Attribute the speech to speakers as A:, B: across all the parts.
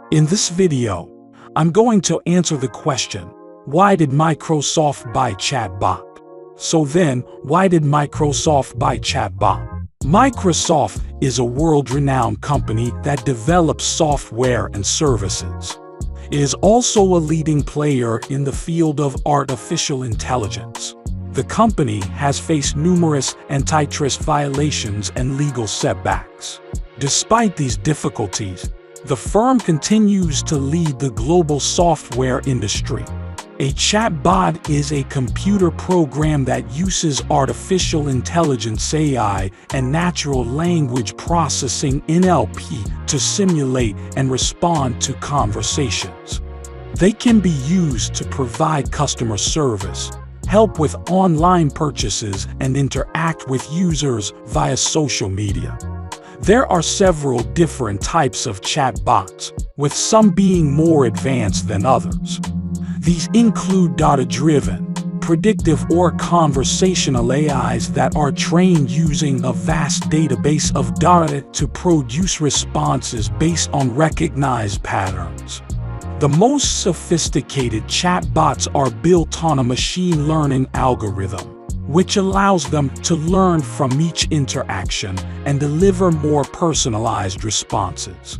A: In this video, I'm going to answer the question, why did Microsoft buy Chatbot? So then, why did Microsoft buy Chatbot? Microsoft is a world-renowned company that develops software and services. It is also a leading player in the field of artificial intelligence. The company has faced numerous antitrust violations and legal setbacks. Despite these difficulties, the firm continues to lead the global software industry. A chatbot is a computer program that uses artificial intelligence (AI) and natural language processing (NLP) to simulate and respond to conversations. They can be used to provide customer service, help with online purchases, and interact with users via social media. There are several different types of chatbots, with some being more advanced than others. These include data-driven, predictive or conversational AIs that are trained using a vast database of data to produce responses based on recognized patterns. The most sophisticated chatbots are built on a machine learning algorithm, which allows them to learn from each interaction and deliver more personalized responses.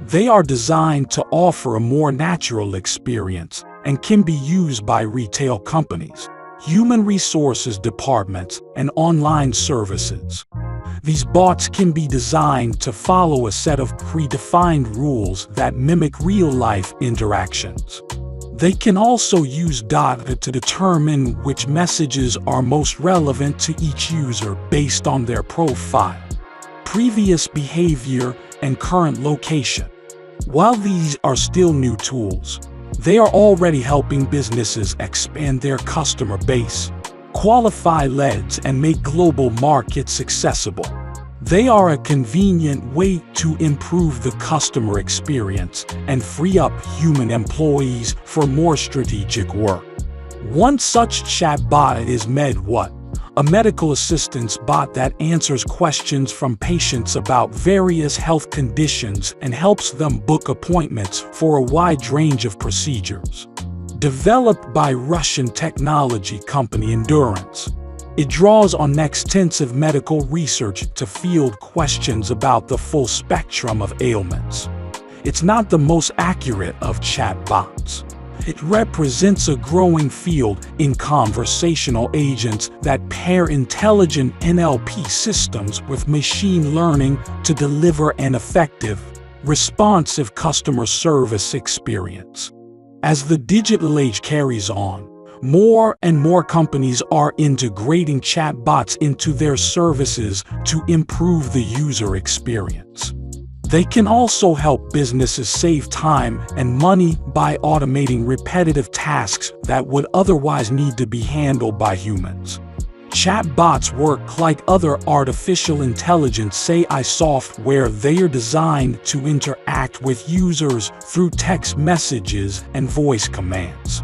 A: They are designed to offer a more natural experience and can be used by retail companies, human resources departments, and online services. These bots can be designed to follow a set of predefined rules that mimic real-life interactions. They can also use data to determine which messages are most relevant to each user based on their profile, previous behavior, and current location. While these are still new tools, they are already helping businesses expand their customer base, qualify leads, and make global markets accessible. They are a convenient way to improve the customer experience and free up human employees for more strategic work. One such chatbot is MedWhat, a medical assistance bot that answers questions from patients about various health conditions and helps them book appointments for a wide range of procedures. Developed by Russian technology company Endurance, it draws on extensive medical research to field questions about the full spectrum of ailments. It's not the most accurate of chatbots. It represents a growing field in conversational agents that pair intelligent NLP systems with machine learning to deliver an effective, responsive customer service experience. As the digital age carries on, more and more companies are integrating chatbots into their services to improve the user experience. They can also help businesses save time and money by automating repetitive tasks that would otherwise need to be handled by humans. Chatbots work like other artificial intelligence AI software. They are designed to interact with users through text messages and voice commands.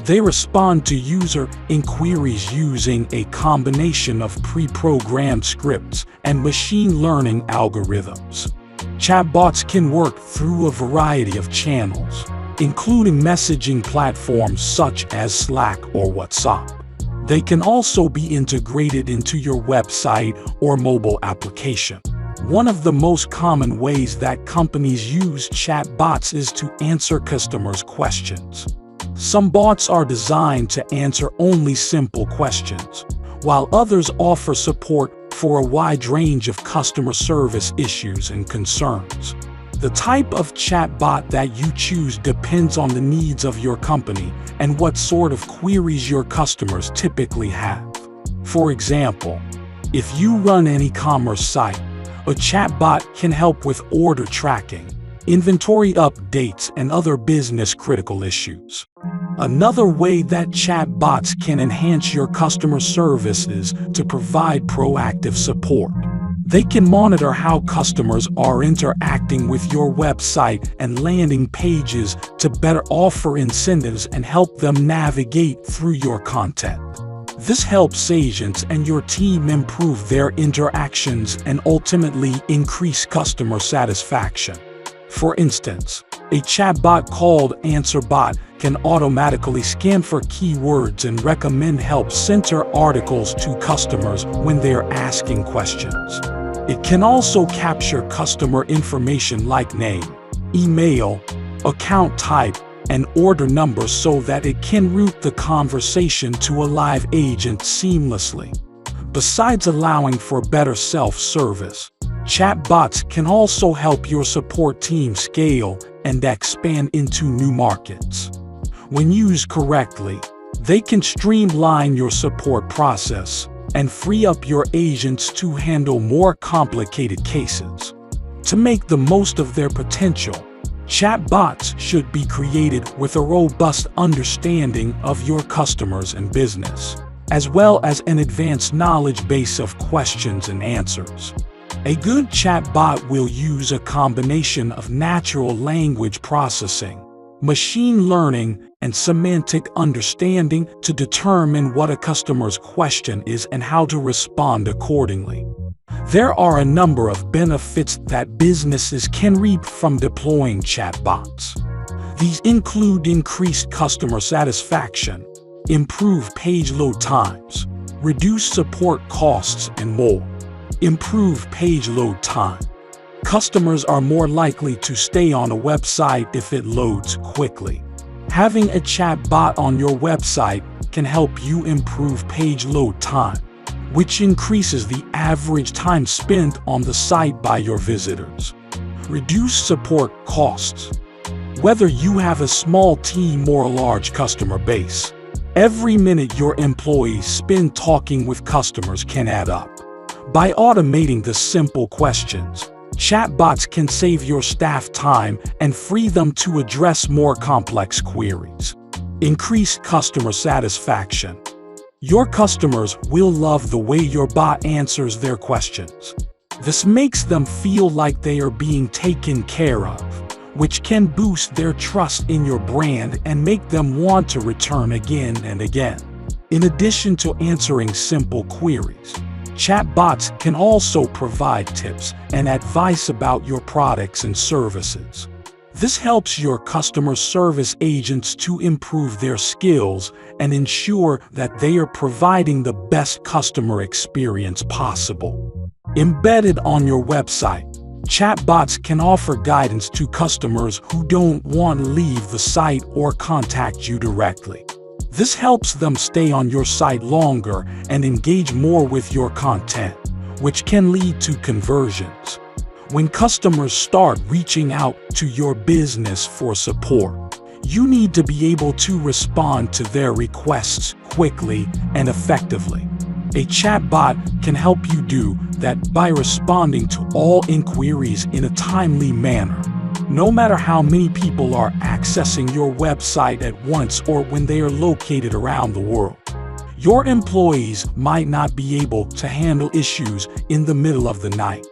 A: They respond to user inquiries using a combination of pre-programmed scripts and machine learning algorithms. Chatbots can work through a variety of channels, including messaging platforms such as Slack or WhatsApp. They can also be integrated into your website or mobile application. One of the most common ways that companies use chatbots is to answer customers' questions. Some bots are designed to answer only simple questions, while others offer support for a wide range of customer service issues and concerns. The type of chatbot that you choose depends on the needs of your company and what sort of queries your customers typically have. For example, if you run an e-commerce site, a chatbot can help with order tracking, inventory updates, and other business-critical issues. Another way that chatbots can enhance your customer service is to provide proactive support. They can monitor how customers are interacting with your website and landing pages to better offer incentives and help them navigate through your content. This helps agents and your team improve their interactions and ultimately increase customer satisfaction. For instance, a chatbot called AnswerBot can automatically scan for keywords and recommend help-center articles to customers when they are asking questions. It can also capture customer information like name, email, account type, and order number so that it can route the conversation to a live agent seamlessly. Besides allowing for better self-service, chatbots can also help your support team scale and expand into new markets. When used correctly, they can streamline your support process and free up your agents to handle more complicated cases. To make the most of their potential, chatbots should be created with a robust understanding of your customers and business, as well as an advanced knowledge base of questions and answers. A good chatbot will use a combination of natural language processing, machine learning, and semantic understanding to determine what a customer's question is and how to respond accordingly. There are a number of benefits that businesses can reap from deploying chatbots. These include increased customer satisfaction, improved page load times, reduced support costs, and more. Improved page load time. Customers are more likely to stay on a website if it loads quickly. Having a chatbot on your website can help you improve page load time, which increases the average time spent on the site by your visitors. Reduce support costs. Whether you have a small team or a large customer base, every minute your employees spend talking with customers can add up. By automating the simple questions, chatbots can save your staff time and free them to address more complex queries. Increase customer satisfaction. Your customers will love the way your bot answers their questions. This makes them feel like they are being taken care of, which can boost their trust in your brand and make them want to return again and again. In addition to answering simple queries, chatbots can also provide tips and advice about your products and services. This helps your customer service agents to improve their skills and ensure that they are providing the best customer experience possible. Embedded on your website, chatbots can offer guidance to customers who don't want to leave the site or contact you directly. This helps them stay on your site longer and engage more with your content, which can lead to conversions. When customers start reaching out to your business for support, you need to be able to respond to their requests quickly and effectively. A chatbot can help you do that by responding to all inquiries in a timely manner. No matter how many people are accessing your website at once or when they are located around the world, your employees might not be able to handle issues in the middle of the night.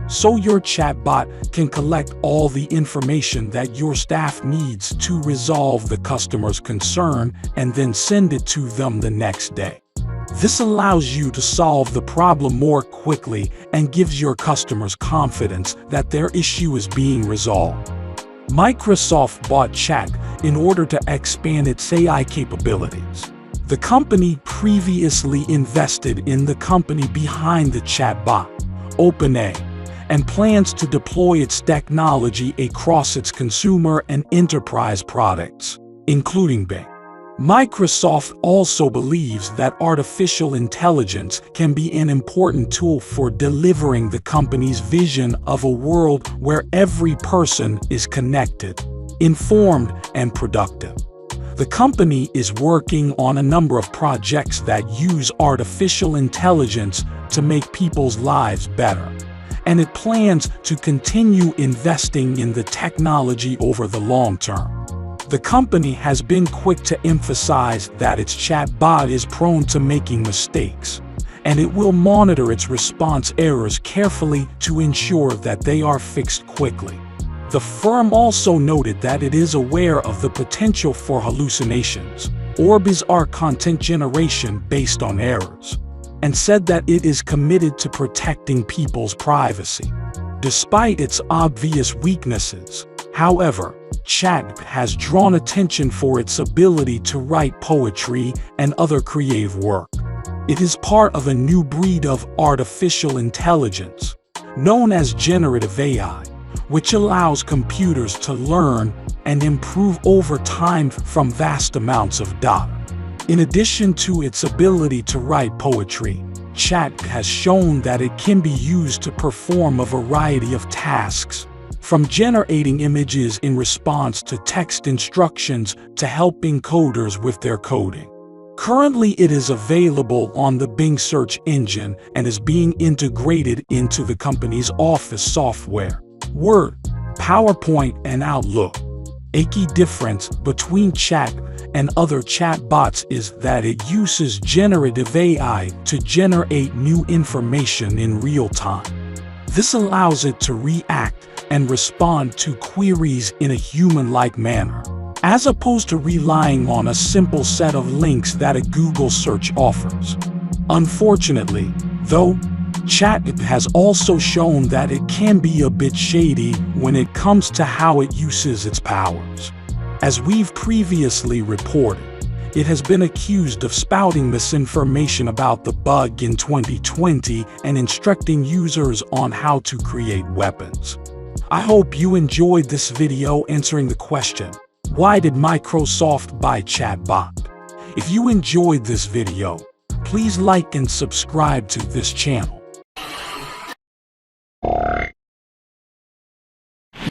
A: So your chatbot can collect all the information that your staff needs to resolve the customer's concern and then send it to them the next day. This allows you to solve the problem more quickly and gives your customers confidence that their issue is being resolved. Microsoft bought Chat in order to expand its AI capabilities. The company previously invested in the company behind the chatbot, OpenAI, and plans to deploy its technology across its consumer and enterprise products, including Bing. Microsoft also believes that artificial intelligence can be an important tool for delivering the company's vision of a world where every person is connected, informed, and productive. The company is working on a number of projects that use artificial intelligence to make people's lives better, and it plans to continue investing in the technology over the long term. The company has been quick to emphasize that its chatbot is prone to making mistakes, and it will monitor its response errors carefully to ensure that they are fixed quickly. The firm also noted that it is aware of the potential for hallucinations or bizarre content generation based on errors, and said that it is committed to protecting people's privacy. Despite its obvious weaknesses, However, Chat has drawn attention for its ability to write poetry and other creative work. It is part of a new breed of artificial intelligence, known as generative AI, which allows computers to learn and improve over time from vast amounts of data. In addition to its ability to write poetry, Chat has shown that it can be used to perform a variety of tasks, from generating images in response to text instructions to helping coders with their coding. Currently, it is available on the Bing search engine and is being integrated into the company's Office software, Word, PowerPoint, and Outlook. A key difference between Chat and other chatbots is that it uses generative AI to generate new information in real time. This allows it to react and respond to queries in a human-like manner, as opposed to relying on a simple set of links that a Google search offers. Unfortunately, though, Chat has also shown that it can be a bit shady when it comes to how it uses its powers. As we've previously reported, it has been accused of spouting misinformation about the bug in 2020 and instructing users on how to create weapons. I hope you enjoyed this video answering the question, why did Microsoft buy Chatbot? If you enjoyed this video, please like and subscribe to this channel.